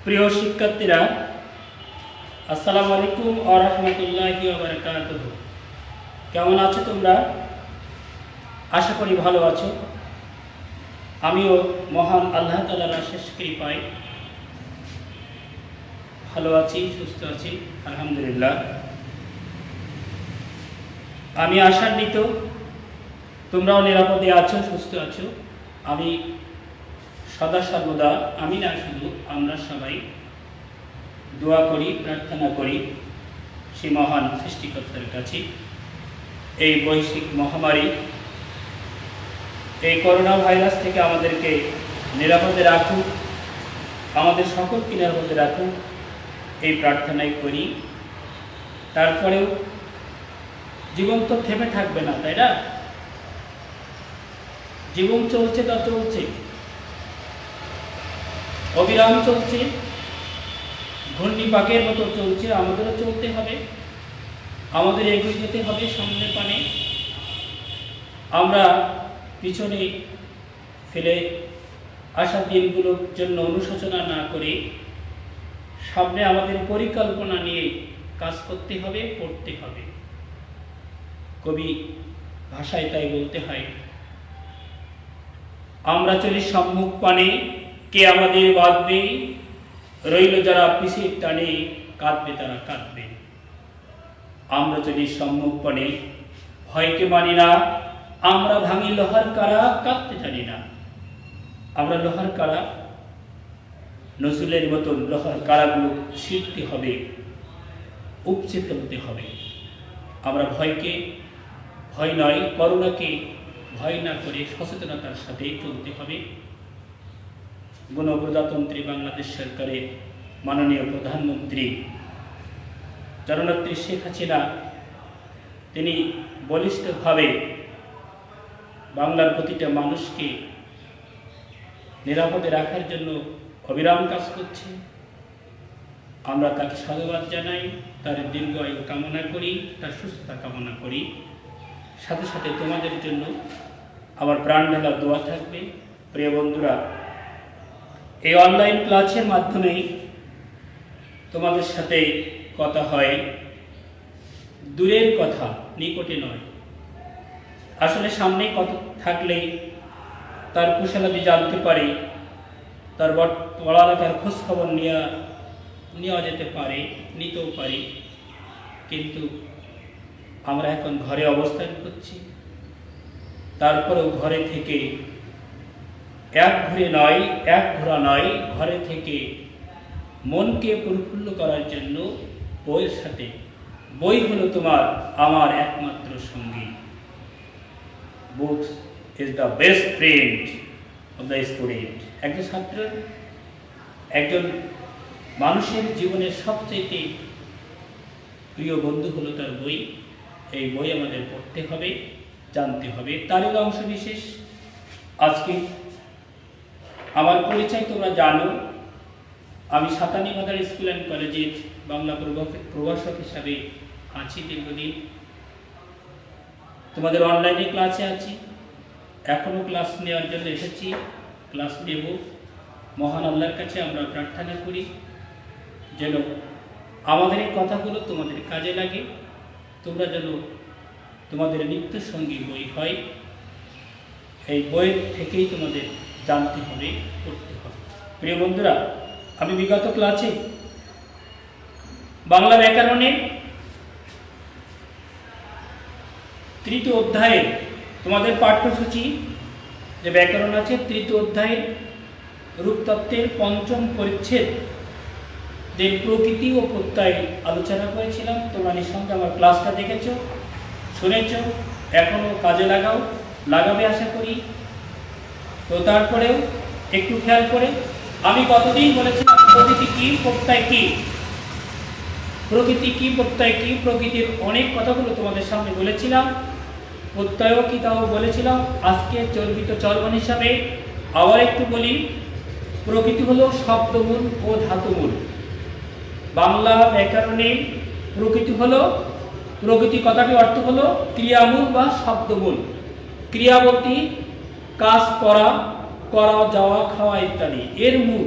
প্রিয় শিক্ষার্থীরা, আসসালামু আলাইকুম ওয়া রাহমাতুল্লাহি ওয়া বারাকাতুহু। কেমন আছো তোমরা? আশা করি ভালো আছো। আমিও মহান আল্লাহ তাআলার অশেষ কৃপায় ভালো আছি, সুস্থ আছি, আলহামদুলিল্লাহ। আমি আশান্বিত তোমরাও নিরাপদে আছো, সুস্থ আছো। আমি সদা সর্বদা, আমি না শুধু, আমরা সবাই দোয়া করি, প্রার্থনা করি সেই মহান সৃষ্টিকর্তার কাছে এই বৈশ্বিক মহামারী, এই করোনা ভাইরাস থেকে আমাদেরকে নিরাপদে রাখুক, আমাদের সকলকে নিরাপদে রাখুক, এই প্রার্থনাই করি। তারপরেও জীবন তো থেমে থাকবে না, তাই না? জীবন চলছে তা চলছে, অবিরাম চলছে, ঘূর্ণিপাকের মতো চলছে। আমাদেরও চলতে হবে, আমাদের এগিয়ে যেতে হবে সামনে পানে। আমরা পিছনে ফেলে আসা দিনগুলোর জন্য অনুশোচনা না করে সামনে আমাদের পরিকল্পনা নিয়ে কাজ করতে হবে, পড়তে হবে। কবি ভাষায় তাই বলতে হয়, আমরা চলি সম্মুখ পানে, কে আমাদের বাঁধবে, রইল যারা পিছের টানে, কাঁদবে তারা কাঁদবে। আমরা চলি সম্মুখ পানে, ভয়কে মানি না, আমরা ভাঙি লোহার কারা, কাঁদতে জানি না। আমরা লোহার কারা, নজরুলের মতন লোহার কারাগুলো ছিঁড়তে হবে, উপচে ফেলতে হবে। আমরা ভয়কে ভয় নয়, করোনাকে ভয় না করে সচেতনতার সাথে চলতে হবে। গণপ্রজাতন্ত্রী বাংলাদেশ সরকারের মাননীয় প্রধানমন্ত্রী জননেত্রী শেখ হাসিনা, তিনি বলিষ্ঠভাবে বাংলার প্রতিটা মানুষকে নিরাপদে রাখার জন্য অবিরাম কাজ করছে। আমরা তাকে সাধুবাদ জানাই, তার দীর্ঘ আয়ু কামনা করি, তার সুস্থতা কামনা করি। সাথে সাথে তোমাদের জন্য আমার প্রাণ ঢালা দোয়া থাকবে। প্রিয় বন্ধুরা, এই অনলাইন ক্লাসের মাধ্যমেই তোমাদের সাথে কথা হয়, দূরের কথা, নিকটে নয়। আসলে সামনে কত থাকলেই তার কুশলাদি জানতে পারি, তার পড়ালেখার খোঁজখবর নেওয়া যেতে পারে, নিতেও পারি। কিন্তু আমরা এখন ঘরে অবস্থান করছি, তারপরেও ঘরে থেকে এক ঘোরা নয়, ঘরে থেকে মনকে প্রফুল্ল করার জন্য বইয়ের সাথে, বই হলো তোমার আমার একমাত্র সঙ্গী। Books is the best friend of the student. একজন ছাত্র, একজন মানুষের জীবনের সবচেয়ে প্রিয় বন্ধু হলো তার বই। এই বই আমাদের পড়তে হবে, জানতে হবে। তারই অংশ বিশেষ আজকে আমার পরিচয় তোমরা জানো। আমি সাতানি মাদার স্কুল অ্যান্ড কলেজের বাংলা প্রভাষক হিসাবে আছি দীর্ঘদিন। তোমাদের অনলাইনে ক্লাসে আছি, এখনও ক্লাস নেওয়ার জন্য এসেছি, ক্লাস নেব। মহান আল্লাহর কাছে আমরা প্রার্থনা করি যেন আমাদের এই কথাগুলো তোমাদের কাজে লাগে, তোমরা যেন তোমাদের নিত্য সঙ্গী বই হয়। এই বইয়ের থেকেই তোমাদের জানতে হবে, পড়তে হবে। প্রিয় বন্ধুরা, আমি বিগত ক্লাসে বাংলা ব্যাকরণের তৃতীয় অধ্যায়ে তোমাদের পাঠ্যসূচি যে ব্যাকরণ আছে, তৃতীয় অধ্যায়ের রূপতত্ত্বের পঞ্চম পরিচ্ছেদ দের প্রকৃতি ও প্রত্যয় আলোচনা করেছিলাম। তোমরা নিঃসন্দেহে আমার ক্লাসটা দেখেছো, শুনেছ, এখনও কাজে লাগাবে আশা করি। তো তারপরেও একটু খেয়াল করে, আমি কতদিন বলেছিলাম প্রকৃতি কি, প্রত্যয় কি, প্রকৃতি কি, প্রত্যয় কি। প্রকৃতির অনেক কথাগুলো তোমাদের সামনে বলেছিলাম, প্রত্যয়ও কি তাও বলেছিলাম। আজকে চর্বিত চর্বণ হিসাবে আবার একটু বলি, প্রকৃতি হলো শব্দমূল ও ধাতুমূল। বাংলা ব্যাকরণে প্রকৃতি হলো, প্রকৃতি কথাটির অর্থ হলো ক্রিয়ামূল বা শব্দমূল। ক্রিয়া বলতে কাজ করা, যাওয়া, খাওয়া ইত্যাদি এর মূল।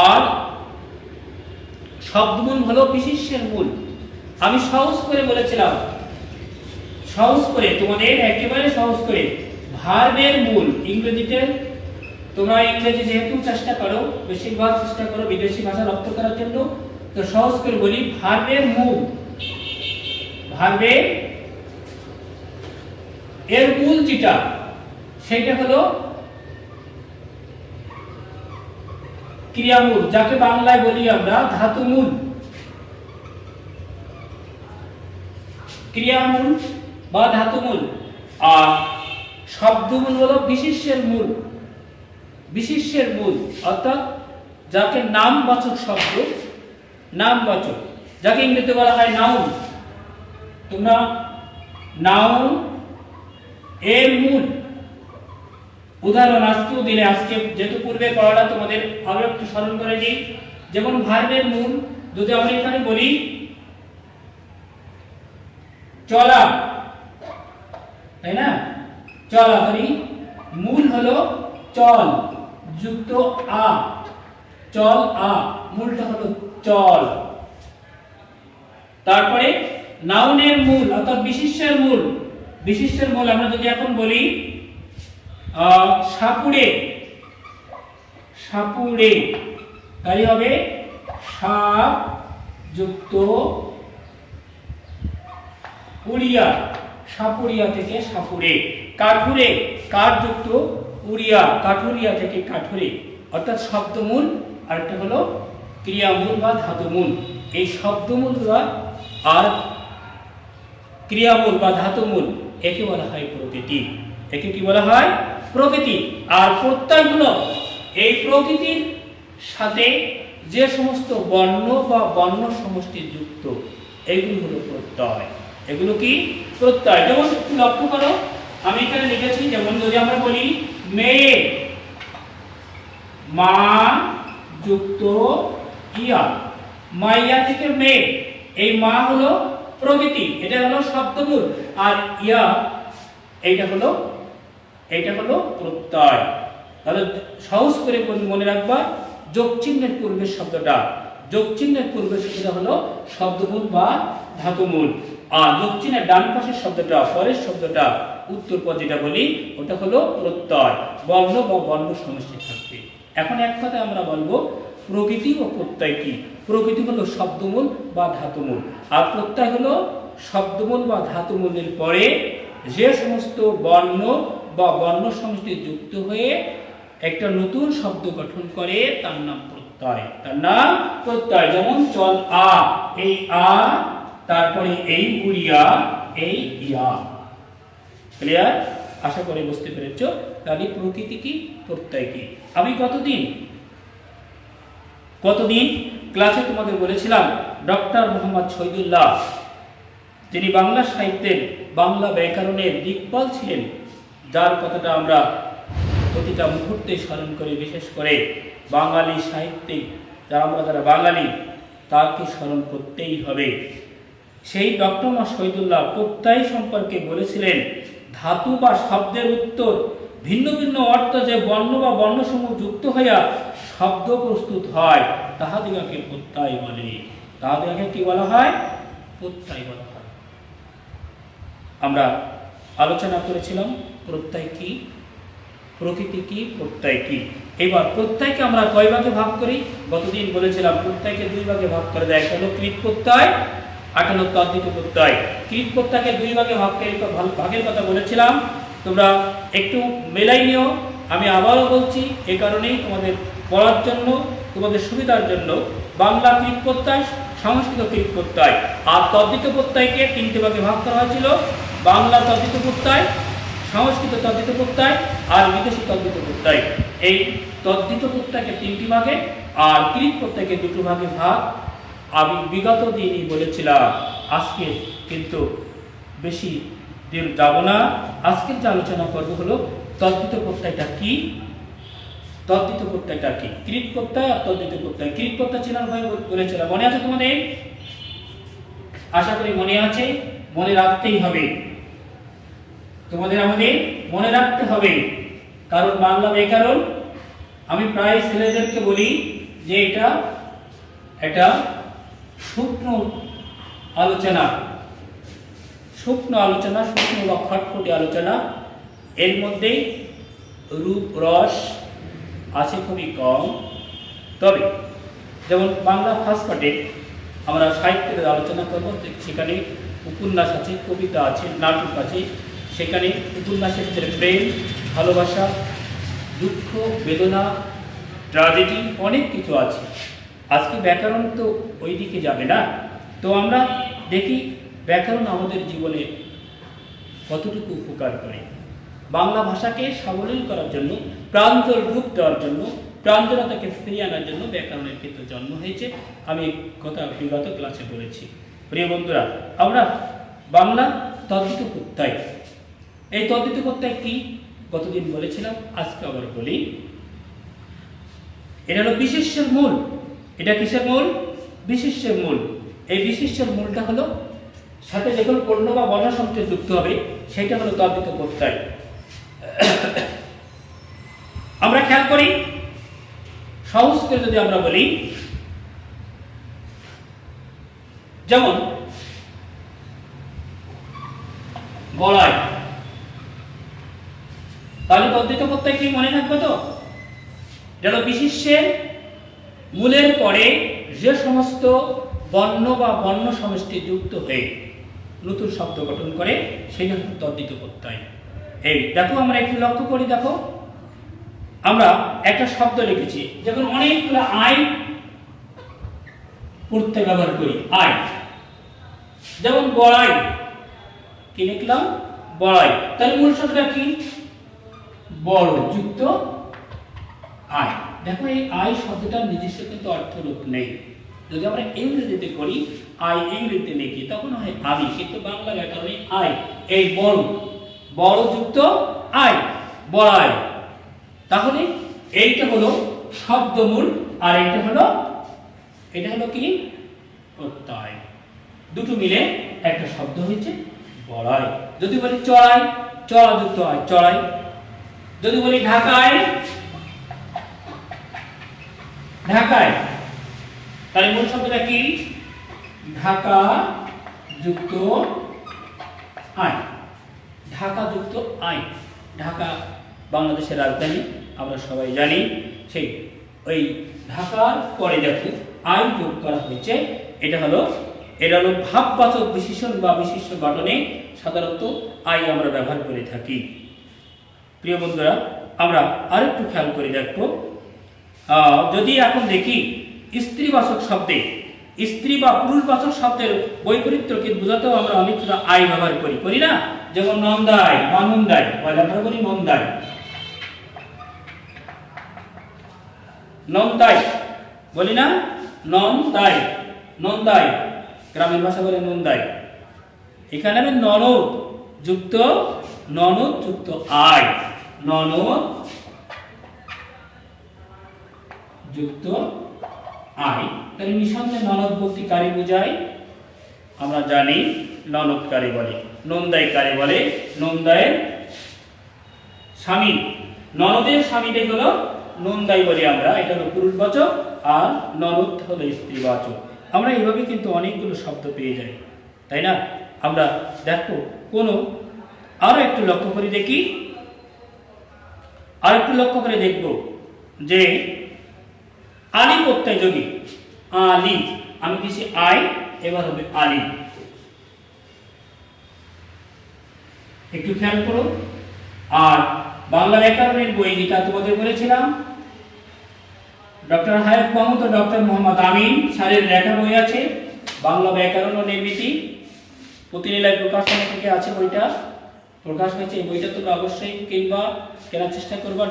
আর শব্দমূল হলো বিশেষ্যের মূল। আমি সহজ করে বলেছিলাম, সহজ করে তোমাদের একেবারে সহজ করে ভার্বের মূল ইংরেজিতে, তোমরা ইংরেজি যেহেতু চেষ্টা করো, বেশিরভাগ চেষ্টা করো বিদেশি ভাষা রপ্ত করার জন্য, তো সহজ করে বলি ভার্বের মূল, ভার্বের এর মূল যেটা সেটা হলো ক্রিয়ামূল, যাকে বাংলায় বলি আমরা ধাতুমূল। ক্রিয়ামূল বা ধাতুমূল। আর শব্দমূল হলো বিশেষ্যের মূল। বিশেষ্যের মূল অর্থাৎ যাকে নামবাচক শব্দ, নামবাচক, যাকে ইংরেজিতে বলা হয় নাউন। তোমরা নাউন এর মূল উদাহরণ আজকেও দিলে, আজকে যেহেতু পূর্বে পড়াটা তোমাদের আরো একটু স্মরণ করে দিই। যেমন ভার্বের মূল যদি আমরা এখানে বলি চলা, তাই না, চলা ধরি, মূল হলো চল যুক্ত আ, চল আ, মূলটা হলো চল। তারপরে নাউনের মূল অর্থাৎ বিশেষ্যের মূল, বিশেষ্যের মূল আমরা যদি এখন বলি সাপুড়ে, সাপুড়ে, তাই হবে সাপ যুক্ত উড়িয়া, সাপুড়িয়া থেকে সাপুড়ে। কাঠুরে, কাঠ যুক্ত উড়িয়া, কাঠুরিয়া থেকে কাঠুরে, অর্থাৎ শব্দমূল। আরেকটা হলো ক্রিয়ামূল বা ধাতুমূল। এই শব্দমূল আর ক্রিয়ামূল বা ধাতুমূল একে বলা হয় প্রকৃতি। একে কি বলা হয়? প্রকৃতি। আর প্রত্যয়গুলো এই প্রকৃতির সাথে যে সমস্ত বর্ণ বা বর্ণ সমষ্টি যুক্ত, এগুলো হলো প্রত্যয়। এগুলো কি? প্রত্যয়। যেমন লক্ষ্য করো, আমি এখানে লিখেছি, যেমন যদি আমরা বলি মেয়ে, মা যুক্ত ইয়া, মাইয়া থেকে মেয়ে, এই মা হলো প্রকৃতি, এটা হলো শব্দমূল। আর ইয়া এইটা হলো প্রত্যয়। তাহলে সহজ করে মনে রাখবা, যোগ চিহ্নের পূর্বের শব্দটা, যোগ চিহ্নের পূর্বের শব্দটা হলো শব্দমূল বা ধাতুমূল। আর যোগ চিহ্নের ডান পাশের শব্দটা, পরের শব্দটা, উত্তর পদ যেটা বলি, ওটা হলো প্রত্যয়। বর্ণ বা বর্ণ সমষ্টি থাকবে। এখন এক কথায় আমরা বলবো প্রকৃতি ও প্রত্যয় কি। প্রকৃতি হলো শব্দমূল বা ধাতুমূল, আর প্রত্যয় হলো শব্দমূল বা ধাতুমূলের পরে যে সমস্ত বর্ণ বা বর্ণ সমষ্টি যুক্ত হয়ে একটা নতুন শব্দ গঠন করে, তার নাম প্রত্যয়। তার নাম প্রত্যয়। যেমন চল আ, এই আ, তারপরে এই উড়িয়া, এই ইয়া। ক্লিয়ার? আশা করি বুঝতে পেরেছ। তাহলে প্রকৃতি কি, প্রত্যয় কি। আমি কতদিন ক্লাসে তোমাদের বলেছিলাম, ডক্টর মোহাম্মদ শহীদুল্লাহ, যিনি বাংলা সাহিত্যের, বাংলা ব্যাকরণের দিকপাল ছিলেন, যার কথাটা আমরা প্রতিটা মুহূর্তে স্মরণ করি, বিশেষ করে বাঙালি সাহিত্যে যারা বাঙালি, তাকে স্মরণ করতেই হবে। সেই ডক্টর মোহাম্মদ শহীদুল্লাহ প্রত্যয় সম্পর্কে বলেছিলেন, ধাতু বা শব্দের উত্তর ভিন্ন ভিন্ন অর্থ যে বর্ণ বা বর্ণসমূহ যুক্ত হইয়া শব্দ প্রস্তুত হয়, তাহাদিগকে প্রত্যয় বলে। তাহাদিগকে কি বলা হয়? প্রত্যয় বলা হয়। আমরা আলোচনা করেছিলাম প্রত্যয় কি, প্রকৃতি কি, প্রত্যয় কি। এবার প্রত্যয়কে আমরা কয় ভাগে ভাগ করি? গতদিন বলেছিলাম প্রত্যয়কে দুই ভাগে ভাগ করে দেয়। একটা হলো কৃত প্রত্যয়, আর হলো তদ্ধিত প্রত্যয়। কৃত প্রত্যয়কে দুই ভাগে ভাগের কথা বলেছিলাম, তোমরা একটু মেলাই নিও। আমি আবারও বলছি, এই কারণেই তোমাদের পড়ার জন্য, তোমাদের সুবিধার জন্য, বাংলা কৃত প্রত্যয়, সংস্কৃত কৃত প্রত্যয় আর তদ্ধিত প্রত্যয়কে তিনটে ভাগে ভাগ করা হয়েছিল। বাংলা তদ্ধিত প্রত্যয়, সংস্কৃত তদ্ধিত প্রত্যয় আর বিদেশি তদ্ধিত প্রত্যয়। এই তদ্ধিত প্রত্যয়কে তিনটি ভাগে আর কৃত প্রত্যয়কে দুটো ভাগে ভাগ আমি বিগত দিনই বলেছিলাম। আজকে কিন্তু বেশি দিন যাব না। আজকের যে আলোচনা করবো হলো তদ্ধিত প্রত্যয়টা কি, তদ্ধিত প্রত্যয়টা কি, কৃত প্রত্যয় আর তদ্ধিত প্রত্যয়। কৃত প্রত্যয় চেনার ভাই বলেছিলাম, মনে আছে তোমাদের? আশা করি মনে আছে। মনে রাখতেই হবে তোমাদের, আমাদের মনে রাখতে হবে। কারণ বাংলা ব্যাকরণ আমি প্রায় ছেলেদেরকে বলি যে এটা শুকনো আলোচনা, শুকনো বা খটখটি আলোচনা, এর মধ্যে রূপ রস আছে খুবই কম। তবে যেমন বাংলা ফার্স্ট পার্টে আমরা সাহিত্যের আলোচনা করব, সেখানে উপন্যাস আছে, কবিতা আছে, নাটক আছে। সেখানে উপন্যাসের ভিতরে প্রেম, ভালোবাসা, দুঃখ, বেদনা, ট্র্যাজেডি অনেক কিছু আছে। আজকে ব্যাকরণ তো ওই দিকে যাবে না, তো আমরা দেখি ব্যাকরণ আমাদের জীবনে কতটুকু উপকার করে। বাংলা ভাষাকে সাবলীল করার জন্য, প্রাঞ্জল রূপ দেওয়ার জন্য, প্রাঞ্জলতাকে ফিরিয়ে আনার জন্য ব্যাকরণের কিন্তু জন্ম হয়েছে। আমি কথা বিগত ক্লাসে বলেছি। প্রিয় বন্ধুরা, আমরা বাংলা তদ্ধিত প্রত্যয়, এই তদ্ধিত প্রত্যয় কি গতদিন বলেছিলাম, আজকে আবার বলি। এটা হলো বিশেষ্যের মূল। এটা কিসের মূল? বিশেষ্যের মূল। এই বিশেষ্যের মূলটা হলো সাথে যখন পণ্য বা বর্ণ শব্দ যুক্ত হবে সেটা হলো তদ্ধিত প্রত্যয়। আমরা খেয়াল করি, সহজ করে যদি আমরা বলি, যেমন বলাই, তাহলে তদ্ধিত প্রত্যয় কি মনে থাকবে তো? যেন বিশেষ্যের মূলের পরে যে সমস্ত বর্ণ বা বর্ণ সমষ্টি যুক্ত হয়ে নতুন শব্দ গঠন করে সেটা হলো তদ্ধিত প্রত্যয়। এই দেখো, আমরা একটু লক্ষ্য করি, দেখো আমরা একটা শব্দ লিখেছি, যখন অনেকগুলো আই প্রত্যয় ব্যবহার করি, আই, যেমন বড়াই, কি লিখলাম? বড়াই। তাহলে মূল শব্দটা কি? বড় যুক্ত আই। দেখো, এই আই শব্দটার নিজস্ব কিন্তু অর্থরূপ নেই। যদি আমরা ইংরেজিতে করি, আই ইংরেজিতে লিখি, তখন হয় আমি, কিন্তু বাংলা ব্যাকরণে আই, এই বড়, বড় যুক্ত আই, বড়াই। তাহলে এইটা হলো শব্দমূল, আর এটা হলো কি? প্রত্যয়। দুটো মিলে একটা শব্দ হয়েছে বড়াই। যদি বলি চড়াই, চড়া যুক্ত আই, চড়াই। যদি বলি ঢাকায়, ঢাকায়, তাহলে মূল শব্দটা কি? ঢাকা যুক্ত আই, ঢাকা যুক্ত আই। ঢাকা বাংলাদেশের রাজধানী, আমরা সবাই জানি। সেই ওই ঢাকার পরে দেখো আই যোগ করা হয়েছে। এটা হলো ভাববাচক বিশেষণ বা বিশেষ্য গঠনে সাধারণত আই আমরা ব্যবহার করে থাকি। প্রিয় বন্ধুরা, আমরা আরেকটু খেয়াল করে দেখবো, যদি এখন দেখি স্ত্রীবাচক শব্দে, স্ত্রী বা পুরুষবাচক শব্দের বৈপরীত্যকে বোঝাতেও আমরা অনেকটা আই ব্যবহার করি না? যেমন নন্দাই বা নন্দাই, আমরা বলি নন্দাই, নন্দাই বলি না? নন্দাই, নন্দাই, গ্রামের ভাষা বলে নন্দাই। এখানে আমি ননদ যুক্ত আই, ননদ যুক্ত আই। তাহলে নিঃসন্দেহে ননদ বলতে কারে বোঝায়? আমরা জানি ননদ কারে বলে, নন্দাই কারে বলে? নন্দায়ের স্বামী, ননদের স্বামীটাই হলো নন্দাই বলি আমরা। এটা হলো পুরুষবাচক, আর ননদ হলো স্ত্রীবাচক। আমরা এইভাবে কিন্তু অনেকগুলো শব্দ পেয়ে যাই, তাই না? আমরা দেখো আরো একটু লক্ষ্য করে দেখি, আর একটু লক্ষ্য করে দেখব যে আলি প্রত্যয় যোগী, আলি, আমি দিছি আই, এবার হবে আলি। একটু খেয়াল করো। আর বাংলা ব্যাকরণের বই যেটা তোমাদের বলেছিলাম, ডক্টর হায়াত মাহমুদ ও ডক্টর মোহাম্মদ আমিন স্যারের লেখা বই আছে, বাংলা ব্যাকরণ ও নির্মিতি, প্রতিনিলয় প্রকাশনা থেকে আছে বইটা, প্রকাশ হয়েছে। এই বইটা তোমরা অবশ্যই কিনবা, কেনার চেষ্টা করবা।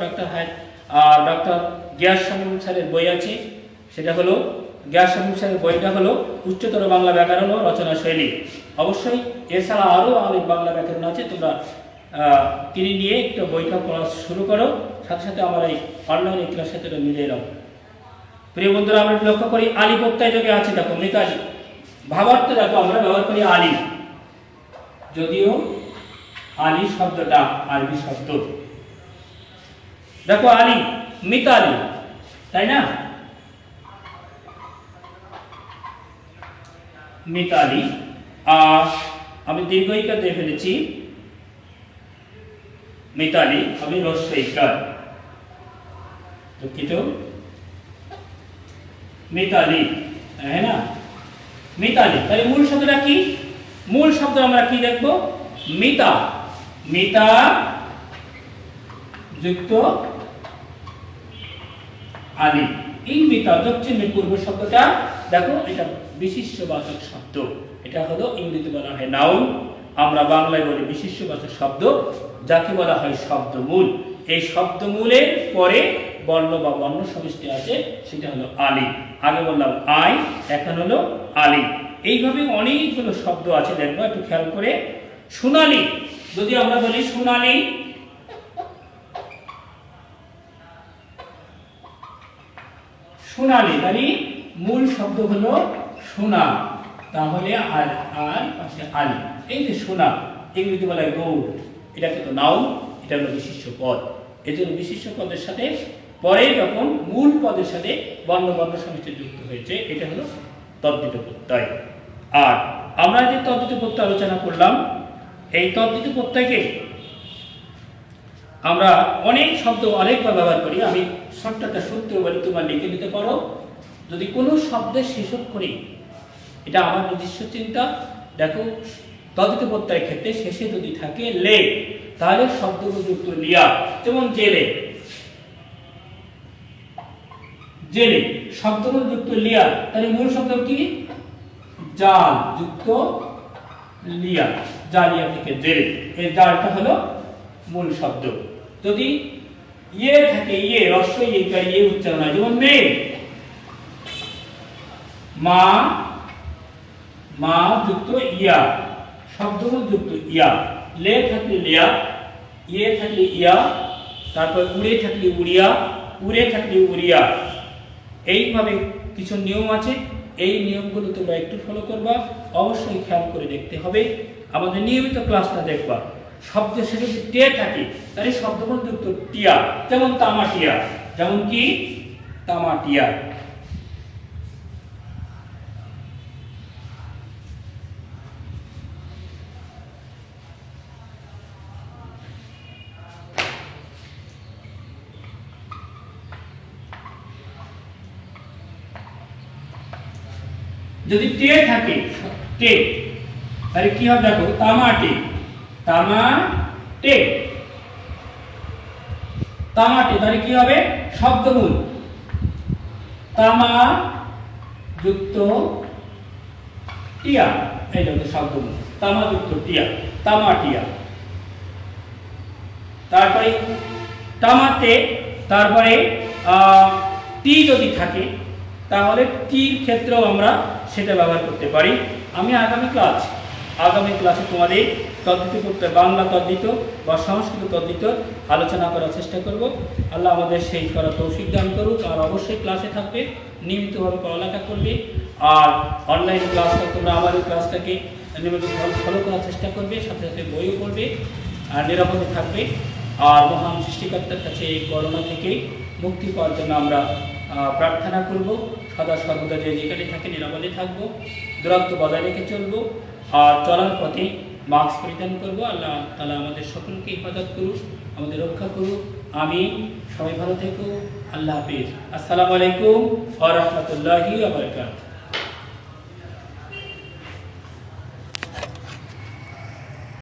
ডক্টর গিয়াস শামীম স্যারের বই আছে, সেটা হলো গিয়াস শামীম স্যারের বইটা হলো উচ্চতর বাংলা ব্যাকরণ ও রচনা শৈলী। অবশ্যই এছাড়া আরও অনেক বাংলা ব্যাকরণ আছে, তোমরা কিনে নিয়ে একটু বইটা পড়া শুরু করো, সাথে সাথে আমার এই অনলাইনে ক্লাসের সাথে মিলিয়ে নাও। প্রিয় বন্ধুরা, আমরা লক্ষ্য করি আলি প্রত্যয় যোগে আছে, দেখো মিতালি। ভাবার্থ দেখো আমরা ব্যবহার করি আলি, যদিও আলি শব্দটা আরবি শব্দ। দেখো আলি, মিতালি, তাই না? মিতালি। আমি দীর্ঘইকার দিয়ে ফেলেছি মিতালি, আমি রস্বইকার, দুঃখিত, মিতালি, হ্যাঁ না, মিতালি। তাহলে মূল শব্দটা কি? মূল শব্দ আমরা কি দেখব? মিতা, মিতা যুক্ত আলি। এই মিতা যোগচিহ্নের পূর্ব শব্দটা দেখো, এটা বিশিষ্টবাচক শব্দ। এটা হলো ইংরেজিতে বলা হয় নাউন, আমরা বাংলায় বলি বিশিষ্টবাচক শব্দ, যাকে বলা হয় শব্দমূল। এই শব্দমূলের পরে বর্ণ বা বর্ণ সমষ্টি আছে, সেটা হলো আলি। আগে বললাম আই, এখন হলো আলি। এইভাবে অনেকগুলো শব্দ আছে, দেখবো একটু খেয়াল করে। সোনালী, যদি আমরা বলি সোনালী, সোনালী মানে মূল শব্দ হলো সোনা, তাহলে আর আর পাশে আলি। এই যে সোনা, ইংরেজি বলা হয় গোল্ড, এটা কিন্তু নাউন, এটা হলো বিশিষ্ট পদ। এই জন্য বিশিষ্ট পদের সাথে পরে যখন মূল পদের সাথে বর্ণ বর্ণ সমষ্টি যুক্ত হয়েছে, এটা হলো তদ্ধিত প্রত্যয়। আর আমরা যে তদ্ধিত প্রত্যয় আলোচনা করলাম, এই তদ্ধিত প্রত্যয়কে আমরা অনেক শব্দ অনেকবার ব্যবহার করি। আমি ছোট্ট একটা সূত্র বলি, তোমরা লিখে নিতে পারো। যদি কোনো শব্দের শেষক করি, এটা আমার নিজস্ব চিন্তা, দেখো তদ্ধিত প্রত্যয়ের ক্ষেত্রে শেষে যদি থাকে লে, তাহলে শব্দযুক্ত লিয়া, যেমন জেলে, জেলে শব্দযুক্ত লিয়া, তাহলে মূল শব্দ কি? জাল যুক্ত লিয়া, জালিয়া থেকে জেলে, এই জালটা হলো মূল শব্দ। যদি ইয়ে থাকে, ইয়ে রস্ব ইয়ে উচ্চারণ হয়, যেমন মেয়ে, মা, মা যুক্ত ইয়া, শব্দমূল যুক্ত ইয়া, লে থাকলে লিয়া, ইয়ে থাকলে ইয়া, তারপর উড়ে থাকলে উড়িয়া, উড়ে থাকলে উড়িয়া। এইভাবে কিছু নিয়ম আছে, এই নিয়মগুলো তোমরা একটু ফলো করবা, অবশ্যই খেয়াল করে দেখতে হবে। আমাদের নিয়মিত ক্লাসটা দেখবা। শব্দের শেষে যদি টে থাকে, তাহলে শব্দমূল যুক্ত টিয়া, যেমন তামাটিয়া, যেমন কি তামাটিয়া। যদি টে থাকে, টে, তাহলে কি হবে? দেখো তামাটে, তামাটে, তামাটে, তাহলে কি হবে? শব্দমূল তামা যুক্ত টিয়া, এটা হচ্ছে শব্দমূল তামা যুক্ত টিয়া, তামাটিয়া। তারপরে তামাতে, তারপরে টি যদি থাকে, তাহলে টির ক্ষেত্রেও আমরা সেটা ব্যবহার করতে পারি। আমি আগামী ক্লাসে তোমাদের তদ্ধিত প্রত্যয়, বাংলা তদ্ধিত বা সংস্কৃত তদ্ধিত আলোচনা করার চেষ্টা করব। আল্লাহ আমাদের সেই করার তৌফিক দান করুক। আর অবশ্যই ক্লাসে থাকবে, নিয়মিতভাবে পড়ালেখা করবে। আর অনলাইন ক্লাসটা তোমরা আমাদের ক্লাসটাকে নিয়মিত ফলো করার চেষ্টা করবে, সাথে সাথে বইও পড়বে আর নিরাপদে থাকবে। আর মহান সৃষ্টিকর্তার কাছে এই করোনা থেকে মুক্তি পাওয়ার জন্য আমরা প্রার্থনা করব। সদা সর্বদা যে যেখানে থাকে নিরাপদে থাকবো, দূরত্ব বজায় রেখে চলবো, আর চলার পথে মাস্ক পরিধান করবো। আল্লাহ তাআলা আমাদের সকলকে হেফাজত করুক, আমাদের রক্ষা করুক। আমি সবাই ভালো থেকো। আল্লাহ হাফেজ। আসসালামু আলাইকুম ওয়া রাহমাতুল্লাহি ওয়া বারাকাতুহু।